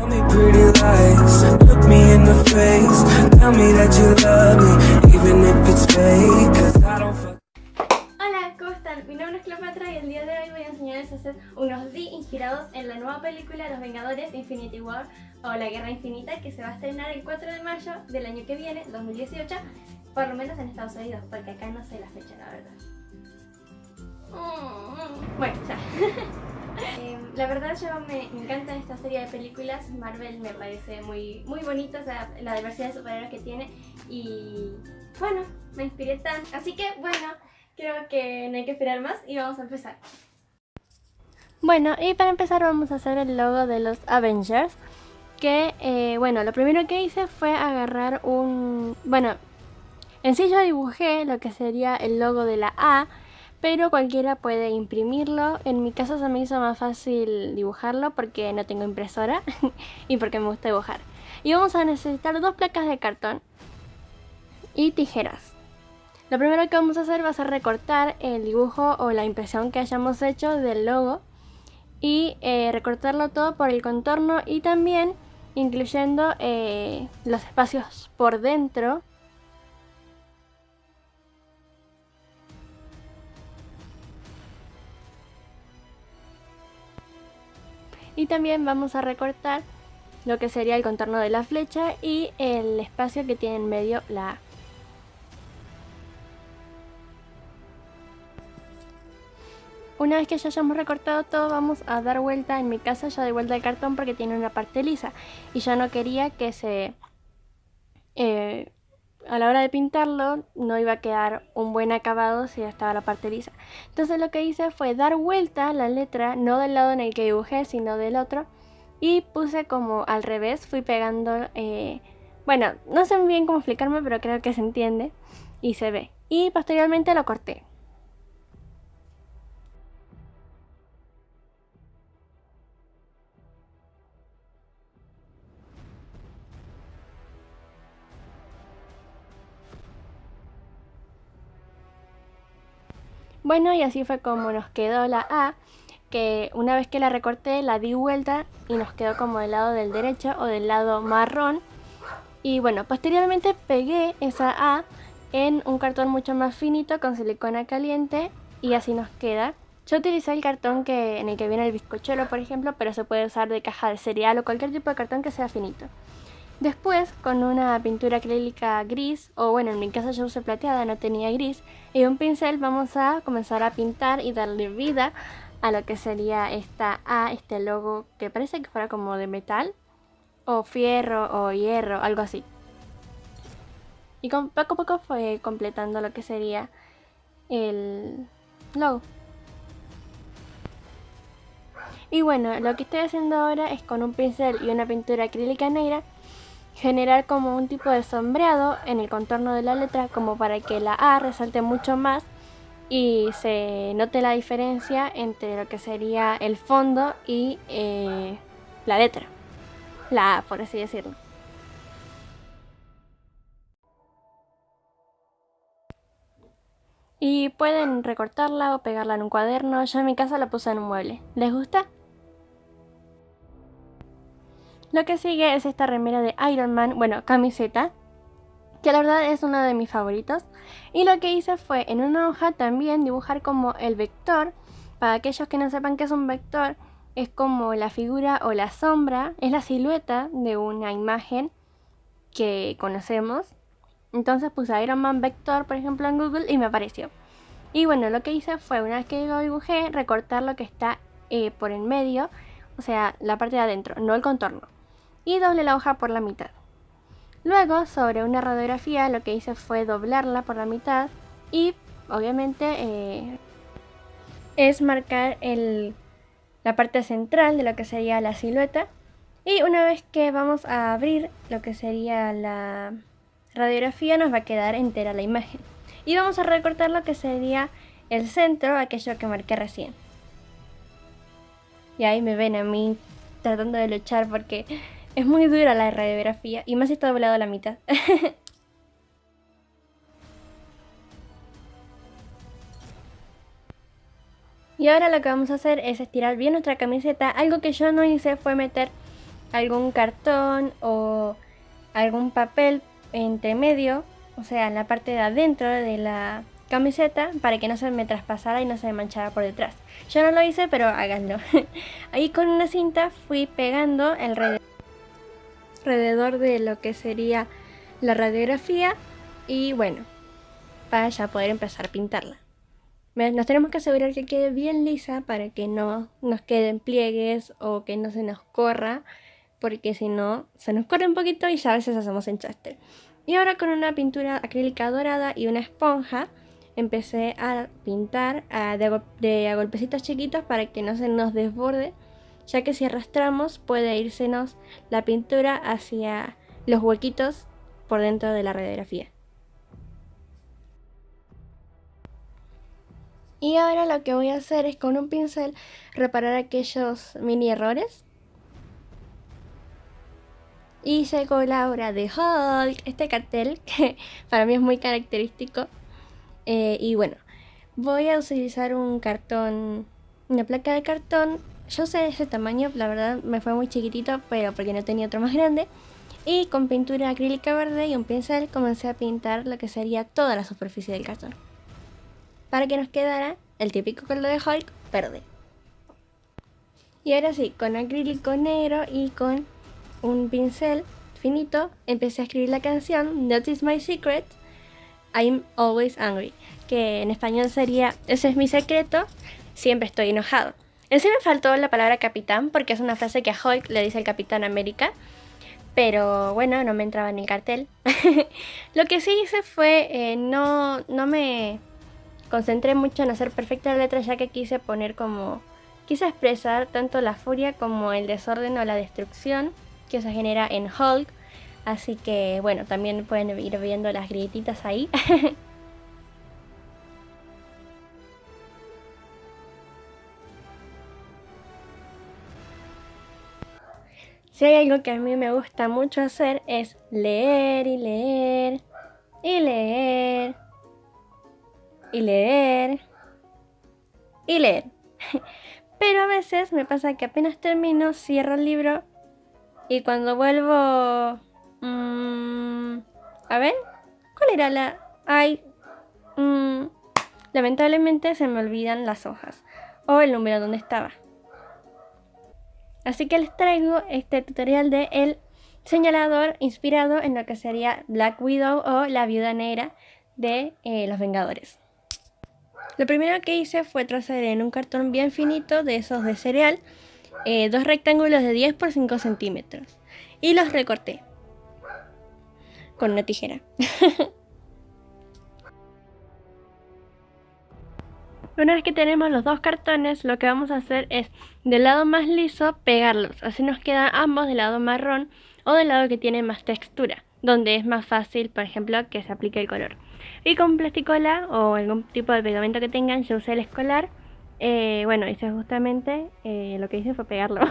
Tell me pretty lies, look me in the face, tell me that you love me, even if it's fake, 'cause I don't fuck. Hola, ¿cómo están? Mi nombre es Cleopatra y el día de hoy voy a enseñarles a hacer unos D inspirados en la nueva película Los Vengadores Infinity War o La Guerra Infinita, que se va a estrenar el 4 de mayo del año que viene, 2018, por lo menos en Estados Unidos, porque acá no sé la fecha, la verdad. Bueno, ya. La verdad yo me encanta esta serie de películas. Marvel me parece muy bonita, o sea, la diversidad de superhéroes que tiene. Y bueno, me inspiré tan. Así que bueno, creo que no hay que esperar más y vamos a empezar. Bueno, y para empezar vamos a hacer el logo de los Avengers. Que, bueno, lo primero que hice fue agarrar un... Bueno, en sí yo dibujé lo que sería el logo de la A, pero cualquiera puede imprimirlo. En mi caso se me hizo más fácil dibujarlo porque no tengo impresora y porque me gusta dibujar. Y vamos a necesitar 2 placas de cartón y tijeras. Lo primero que vamos a hacer va a ser recortar el dibujo o la impresión que hayamos hecho del logo y recortarlo todo por el contorno y también incluyendo los espacios por dentro. Y también vamos a recortar lo que sería el contorno de la flecha y el espacio que tiene en medio la A. Una vez que ya hayamos recortado todo, vamos a dar vuelta. En mi caso yo doy vuelta el cartón porque tiene una parte lisa y yo no quería que a la hora de pintarlo no iba a quedar un buen acabado si estaba la parte lisa. Entonces lo que hice fue dar vuelta la letra, no del lado en el que dibujé, sino del otro, y puse como al revés, fui pegando, bueno, no sé bien cómo explicarme, pero creo que se entiende y se ve. Y posteriormente lo corté. Bueno, y así fue como nos quedó la A, que una vez que la recorté la di vuelta y nos quedó como del lado del derecho o del lado marrón. Y bueno, posteriormente pegué esa A en un cartón mucho más finito con silicona caliente y así nos queda. Yo utilicé el cartón en el que viene el bizcochuelo, por ejemplo, pero se puede usar de caja de cereal o cualquier tipo de cartón que sea finito. Después, con una pintura acrílica gris, o bueno, en mi caso yo usé plateada, no tenía gris, y un pincel vamos a comenzar a pintar y darle vida a lo que sería esta A, este logo que parece que fuera como de metal, o fierro, o hierro, algo así. Y poco a poco fue completando lo que sería el logo. Y bueno, lo que estoy haciendo ahora es con un pincel y una pintura acrílica negra generar como un tipo de sombreado en el contorno de la letra, como para que la A resalte mucho más y se note la diferencia entre lo que sería el fondo y la letra, la A, por así decirlo. Y pueden recortarla o pegarla en un cuaderno. Yo en mi casa la puse en un mueble. ¿Les gusta? Lo que sigue es esta remera de Iron Man, bueno, camiseta, que la verdad es uno de mis favoritos. Y lo que hice fue en una hoja también dibujar como el vector. Para aquellos que no sepan qué es un vector, es como la figura o la sombra, es la silueta de una imagen que conocemos. Entonces puse Iron Man Vector, por ejemplo, en Google y me apareció. Y bueno, lo que hice fue, una vez que lo dibujé, recortar lo que está por en medio, o sea, la parte de adentro, no el contorno. Y doblé la hoja por la mitad. Luego, sobre una radiografía, lo que hice fue doblarla por la mitad y, obviamente, es marcar la parte central de lo que sería la silueta. Y una vez que vamos a abrir lo que sería la radiografía, nos va a quedar entera la imagen. Y vamos a recortar lo que sería el centro, aquello que marqué recién. Y ahí me ven a mí tratando de luchar porque es muy dura la radiografía y más si está doblado a la mitad. Y ahora lo que vamos a hacer es estirar bien nuestra camiseta. Algo que yo no hice fue meter algún cartón o algún papel entre medio, o sea, en la parte de adentro de la camiseta, para que no se me traspasara y no se me manchara por detrás. Yo no lo hice, pero háganlo. Ahí con una cinta fui pegando alrededor de lo que sería la radiografía y bueno, para ya poder empezar a pintarla. Nos tenemos que asegurar que quede bien lisa para que no nos queden pliegues o que no se nos corra, porque si no, se nos corre un poquito y ya a veces hacemos enchaste. Y ahora con una pintura acrílica dorada y una esponja empecé a pintar de a golpecitos chiquitos para que no se nos desborde, ya que si arrastramos puede irsenos la pintura hacia los huequitos por dentro de la radiografía. Y ahora lo que voy a hacer es con un pincel reparar aquellos mini errores. Y llegó la hora de Hulk, este cartel que para mí es muy característico. Y bueno, voy a utilizar un cartón, una placa de cartón. Yo sé ese tamaño, la verdad me fue muy chiquitito, pero porque no tenía otro más grande. Y con pintura acrílica verde y un pincel comencé a pintar lo que sería toda la superficie del cartón, para que nos quedara el típico color de Hulk verde. Y ahora sí, con acrílico negro y con un pincel finito empecé a escribir la canción That is my secret, I'm always angry, que en español sería ese es mi secreto, siempre estoy enojado. En sí me faltó la palabra capitán porque es una frase que a Hulk le dice el Capitán América, pero bueno, no me entraba en el cartel. Lo que sí hice fue no me concentré mucho en hacer perfecta la letra, ya que quise expresar tanto la furia como el desorden o la destrucción que se genera en Hulk. Así que bueno, también pueden ir viendo las grietitas ahí. Si hay algo que a mí me gusta mucho hacer es leer y leer y leer y leer y leer. Pero a veces me pasa que apenas termino, cierro el libro y cuando vuelvo... a ver, ¿cuál era la...? Ay, lamentablemente se me olvidan las hojas o el número donde estaba. Así que les traigo este tutorial de el señalador inspirado en lo que sería Black Widow o la Viuda Negra de Los Vengadores. Lo primero que hice fue trazar en un cartón bien finito de esos de cereal dos rectángulos de 10 por 5 centímetros y los recorté con una tijera. Una vez que tenemos los dos cartones, lo que vamos a hacer es del lado más liso pegarlos, así nos quedan ambos del lado marrón o del lado que tiene más textura, donde es más fácil, por ejemplo, que se aplique el color. Y con plasticola o algún tipo de pegamento que tengan, yo usé el escolar. Bueno, hice justamente lo que hice fue pegarlo.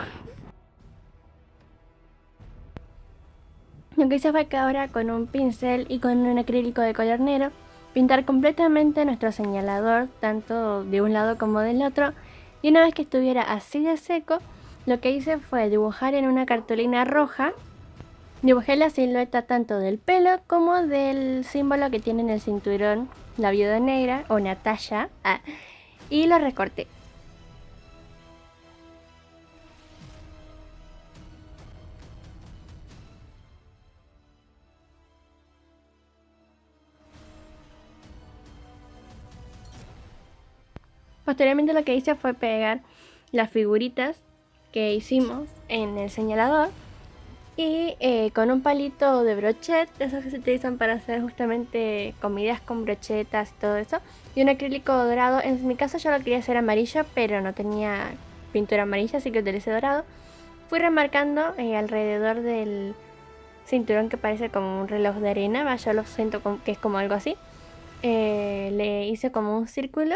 Lo que hice fue que ahora con un pincel y con un acrílico de color negro pintar completamente nuestro señalador, tanto de un lado como del otro. Y una vez que estuviera así de seco, lo que hice fue dibujar en una cartulina roja. Dibujé la silueta tanto del pelo como del símbolo que tiene en el cinturón la Viuda Negra o Natasha, y lo recorté. Posteriormente lo que hice fue pegar las figuritas que hicimos en el señalador y con un palito de brochet, esos que se utilizan para hacer justamente comidas con brochetas y todo eso, y un acrílico dorado. En mi caso yo lo quería hacer amarillo, pero no tenía pintura amarilla, así que utilicé dorado. Fui remarcando alrededor del cinturón, que parece como un reloj de arena, yo lo siento que es como algo así. Le hice como un círculo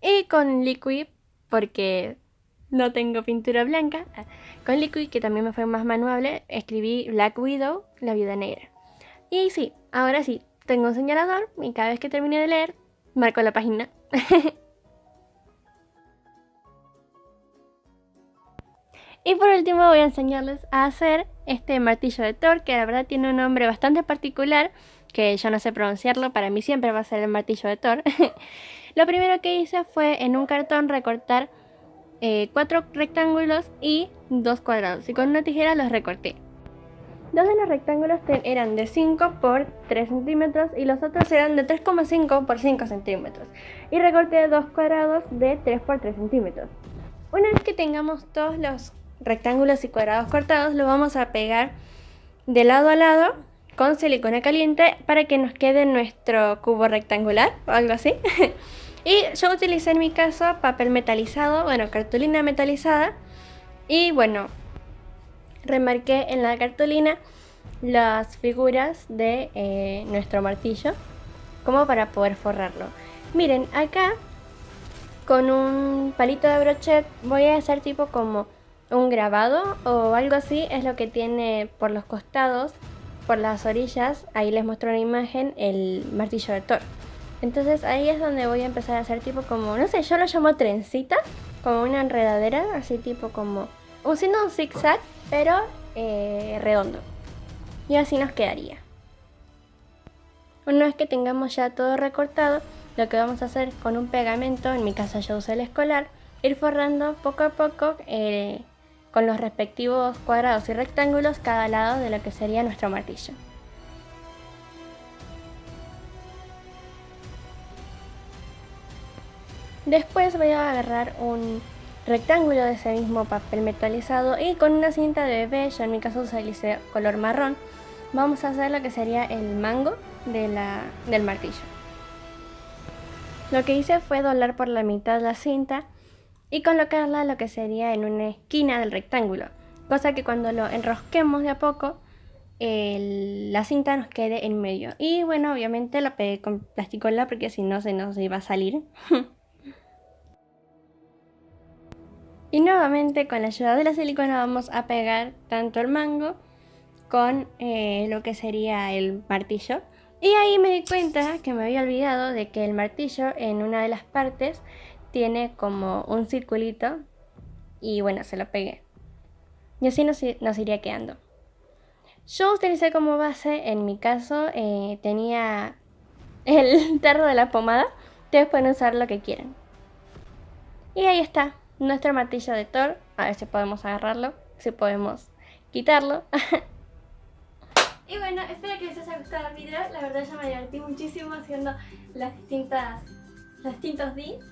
y con liquid, porque no tengo pintura blanca, con liquid, que también me fue más manuable, escribí Black Widow, la Viuda Negra. Y sí, ahora sí, tengo un señalador y cada vez que termine de leer, marco la página. Y por último voy a enseñarles a hacer este martillo de Thor, que la verdad tiene un nombre bastante particular, que yo no sé pronunciarlo, para mí siempre va a ser el martillo de Thor. Lo primero que hice fue en un cartón recortar 4 rectángulos y 2 cuadrados, y con una tijera los recorté. Dos de los rectángulos eran de 5 por 3 centímetros y los otros eran de 3,5 por 5 centímetros. Y recorté 2 cuadrados de 3 por 3 centímetros. Una vez que tengamos todos los rectángulos y cuadrados cortados, los vamos a pegar de lado a lado con silicona caliente para que nos quede nuestro cubo rectangular o algo así. Y yo utilicé en mi caso papel metalizado, bueno, cartulina metalizada. Y bueno, remarqué en la cartulina las figuras de nuestro martillo como para poder forrarlo. Miren, acá con un palito de brochet voy a hacer tipo como un grabado o algo así. Es lo que tiene por los costados, por las orillas. Ahí les muestro una imagen, el martillo de Thor. Entonces ahí es donde voy a empezar a hacer tipo como, no sé, yo lo llamo trencita, como una enredadera, así tipo como, haciendo un zigzag, pero redondo. Y así nos quedaría. Una vez que tengamos ya todo recortado, lo que vamos a hacer con un pegamento, en mi caso yo usé el escolar, ir forrando poco a poco con los respectivos cuadrados y rectángulos cada lado de lo que sería nuestro martillo. Después voy a agarrar un rectángulo de ese mismo papel metalizado y con una cinta de bebé, yo en mi caso utilicé color marrón, vamos a hacer lo que sería el mango del martillo. Lo que hice fue doblar por la mitad la cinta y colocarla lo que sería en una esquina del rectángulo, cosa que cuando lo enrosquemos de a poco la cinta nos quede en medio. Y bueno, obviamente lo pegué con plasticola porque si no se nos iba a salir. Y nuevamente con la ayuda de la silicona vamos a pegar tanto el mango con lo que sería el martillo. Y ahí me di cuenta que me había olvidado de que el martillo en una de las partes tiene como un circulito y bueno, se lo pegué. Y así nos iría quedando. Yo utilicé como base, en mi caso, tenía el tarro de la pomada. Ustedes pueden usar lo que quieran. Y ahí está, nuestro martillo de Thor. A ver si podemos agarrarlo, si podemos quitarlo. Y bueno, espero que les haya gustado el video. La verdad yo me divertí muchísimo haciendo los distintos DIY.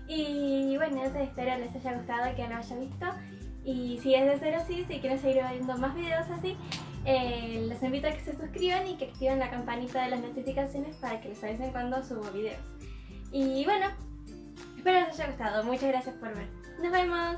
Y bueno, espero les haya gustado, que lo hayan visto. Y si es de ser así, si quieren seguir viendo más videos así, les invito a que se suscriban y que activen la campanita de las notificaciones para que les avisen cuando subo videos. Y bueno, espero les haya gustado. Muchas gracias por ver. Nos vemos.